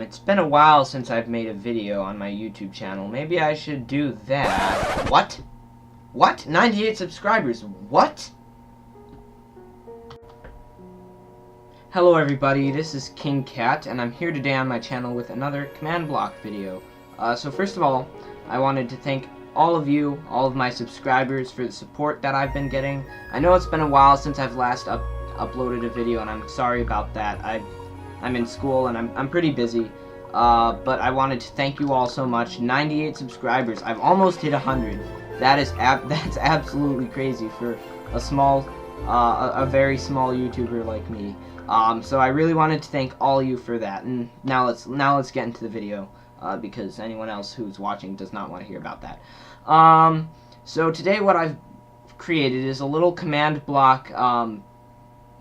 It's been a while since I've made a video on my YouTube channel. Maybe I should do that. What? What? 98 subscribers. What? Hello everybody, this is King Cat, and I'm here today on my channel with another command block video. So first of all, I wanted to thank all of you, all of my subscribers, for the support that I've been getting. I know it's been a while since I've last uploaded a video, and I'm sorry about that. I'm in school and I'm pretty busy, but I wanted to thank you all so much. 98 subscribers. I've almost hit 100. That's absolutely crazy for a small, a very small YouTuber like me. So I really wanted to thank all of you for that. And now let's get into the video, because anyone else who's watching does not want to hear about that. So today what I've created is a little command block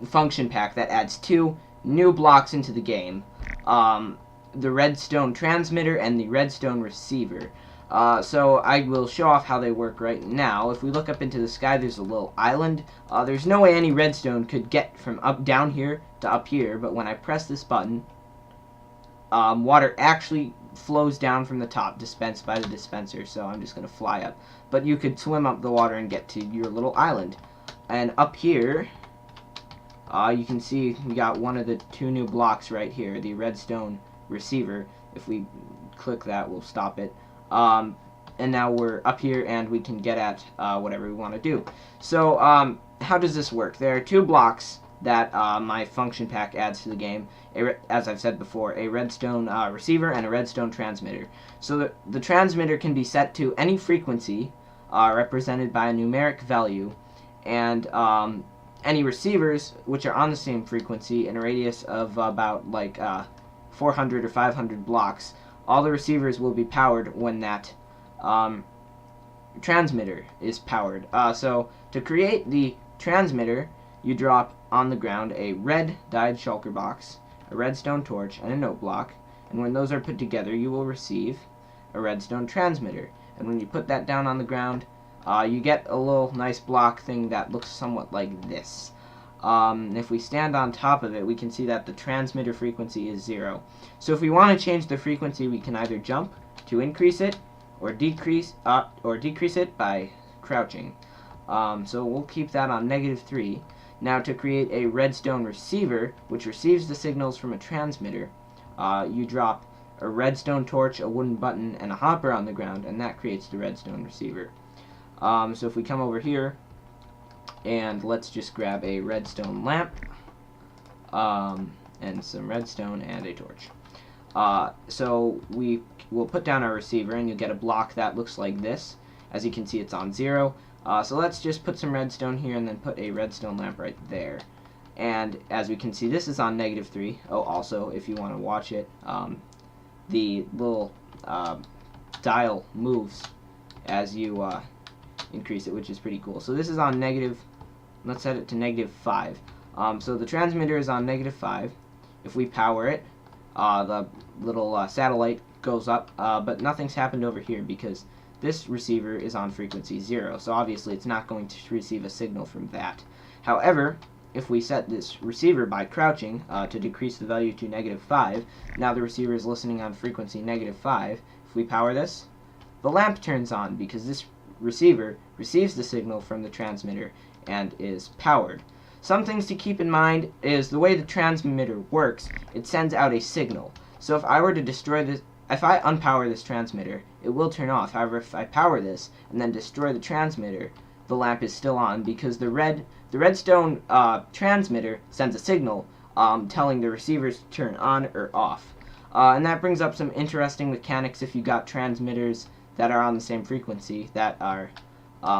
function pack that adds two new blocks into the game, the Redstone Transmitter and the Redstone Receiver. So I will show off how they work right now. If we look up into the sky, there's a little island. There's no way any redstone could get from down here to up here, but when I press this button, water actually flows down from the top, dispensed by the dispenser. So I'm just going to fly up. But you could swim up the water and get to your little island. And up here, you can see we got one of the two new blocks right here, the Redstone Receiver. If we click that, we'll stop it. And now we're up here and we can get at whatever we want to do. So how does this work? There are two blocks that my function pack adds to the game. As I've said before, a Redstone Receiver and a Redstone Transmitter. So the transmitter can be set to any frequency represented by a numeric value, and any receivers which are on the same frequency in a radius of about like 400 or 500 blocks. All the receivers will be powered when that transmitter is powered. So to create the transmitter, you drop on the ground a red dyed shulker box, a redstone torch, and a note block. And when those are put together, you will receive a redstone transmitter. And when you put that down on the ground, you get a little nice block thing that looks somewhat like this. If we stand on top of it, we can see that the transmitter frequency is 0. So if we want to change the frequency, we can either jump to increase it or decrease it by crouching. So we'll keep that on -3. Now to create a redstone receiver, which receives the signals from a transmitter, you drop a redstone torch, a wooden button, and a hopper on the ground, and that creates the redstone receiver. So if we come over here, and let's just grab a redstone lamp, and some redstone and a torch. So we will put down our receiver, and you'll get a block that looks like this. As you can see, it's on 0. So let's just put some redstone here and then put a redstone lamp right there. And as we can see, this is on -3. Oh, also, if you want to watch it, the little dial moves as you increase it, which is pretty cool. So this is on let's set it to -5. So the transmitter is on -5. If we power it, the little satellite goes up, but nothing's happened over here because this receiver is on frequency 0, so obviously it's not going to receive a signal from that. However, if we set this receiver by crouching to decrease the value to -5, now the receiver is listening on frequency -5. If we power this, the lamp turns on because this receiver receives the signal from the transmitter and is powered. Some things to keep in mind is the way the transmitter works. It sends out a signal. So if I were to destroy this, if I unpower this transmitter, it will turn off. However, if I power this and then destroy the transmitter, the lamp is still on because the redstone transmitter sends a signal telling the receivers to turn on or off. And that brings up some interesting mechanics if you got transmitters that are on the same frequency, that are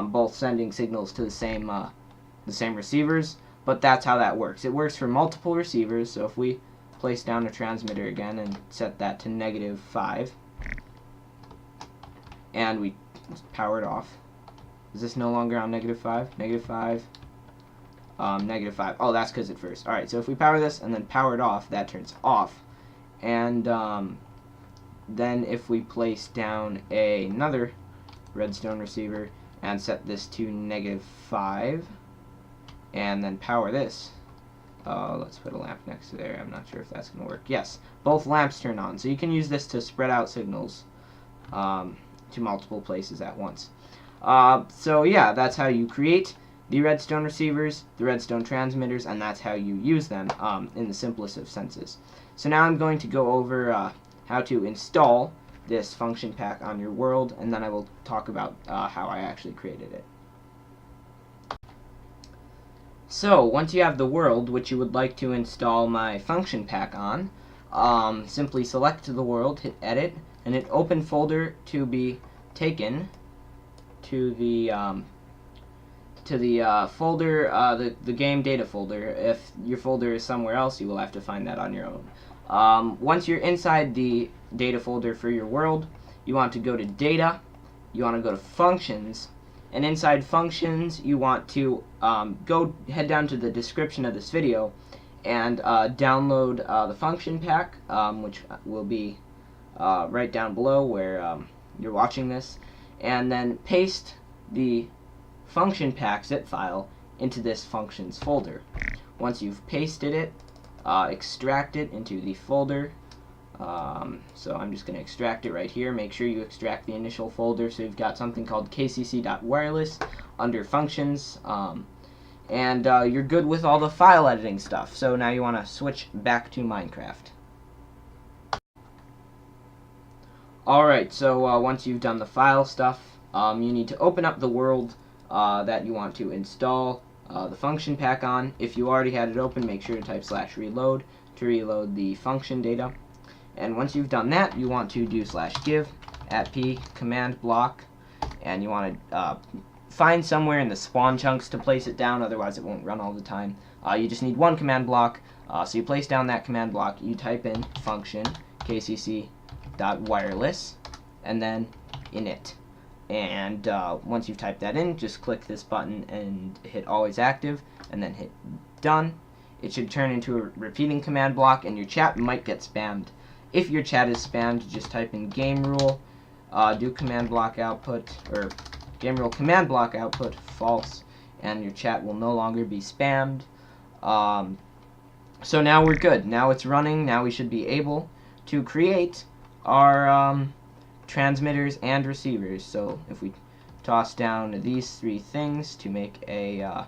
both sending signals to the same receivers. But that's how that works. It works for multiple receivers. So if we place down a transmitter again and set that to -5, and we power it off, is this no longer on -5? -5, -5. Oh, that's because at first. Alright, so if we power this and then power it off, that turns off. And then if we place down another redstone receiver and set this to -5, and then power this. Let's put a lamp next to there. I'm not sure if that's going to work. Yes, both lamps turn on. So you can use this to spread out signals to multiple places at once. So yeah, that's how you create the redstone receivers, the redstone transmitters, and that's how you use them in the simplest of senses. So now I'm going to go over how to install this function pack on your world, and then I will talk about how I actually created it. So, once you have the world which you would like to install my function pack on, simply select the world, hit edit, and hit open folder to be taken to the folder, the game data folder. If your folder is somewhere else, you will have to find that on your own. Once you're inside the data folder for your world, you want to go to data, you want to go to functions, and inside functions you want to head down to the description of this video and download the function pack, which will be right down below where you're watching this, and then paste the function pack zip file into this functions folder. Once you've pasted it, extract it into the folder. So I'm just going to extract it right here. Make sure you extract the initial folder, so you've got something called kcc.wireless under functions, and you're good with all the file editing stuff. So now you want to switch back to Minecraft. Alright, so once you've done the file stuff, you need to open up the world that you want to install the function pack on. If you already had it open, make sure to type /reload to reload the function data. And once you've done that, you want to do /give @p command block, and you want to find somewhere in the spawn chunks to place it down, otherwise it won't run all the time. You just need one command block, so you place down that command block, you type in function kcc.wireless, and then init. And once you've typed that in, just click this button and hit always active, and then hit done. It should turn into a repeating command block, and your chat might get spammed. If your chat is spammed, just type in game rule, do command block output, or game rule command block output false, and your chat will no longer be spammed. So now we're good. Now it's running. Now we should be able to create our transmitters and receivers. So if we toss down these three things to make a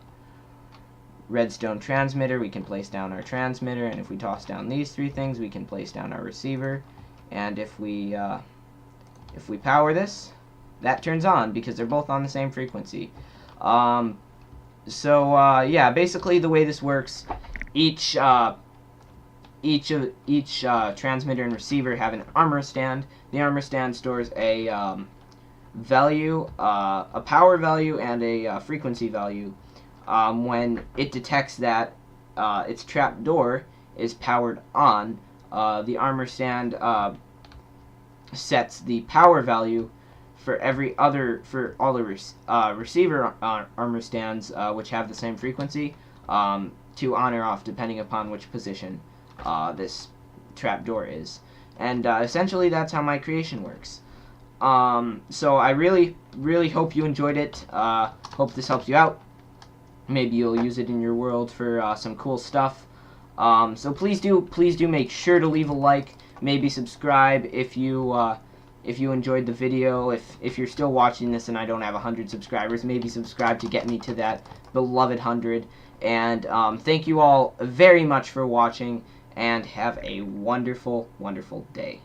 redstone transmitter, we can place down our transmitter, and if we toss down these three things, we can place down our receiver. And if we power this, that turns on because they're both on the same frequency. Yeah, basically the way this works, each transmitter and receiver have an armor stand. The armor stand stores a value, a power value, and a frequency value. When it detects that its trap door is powered on, the armor stand sets the power value for all the receiver armor stands, which have the same frequency, to on or off depending upon which position this trap door is. And essentially that's how my creation works. So I really hope you enjoyed it. Hope this helps you out. Maybe you'll use it in your world for some cool stuff. So please do make sure to leave a like. Maybe subscribe if you enjoyed the video. If you're still watching this and I don't have 100 subscribers, maybe subscribe to get me to that beloved 100. And thank you all very much for watching, and have a wonderful, wonderful day.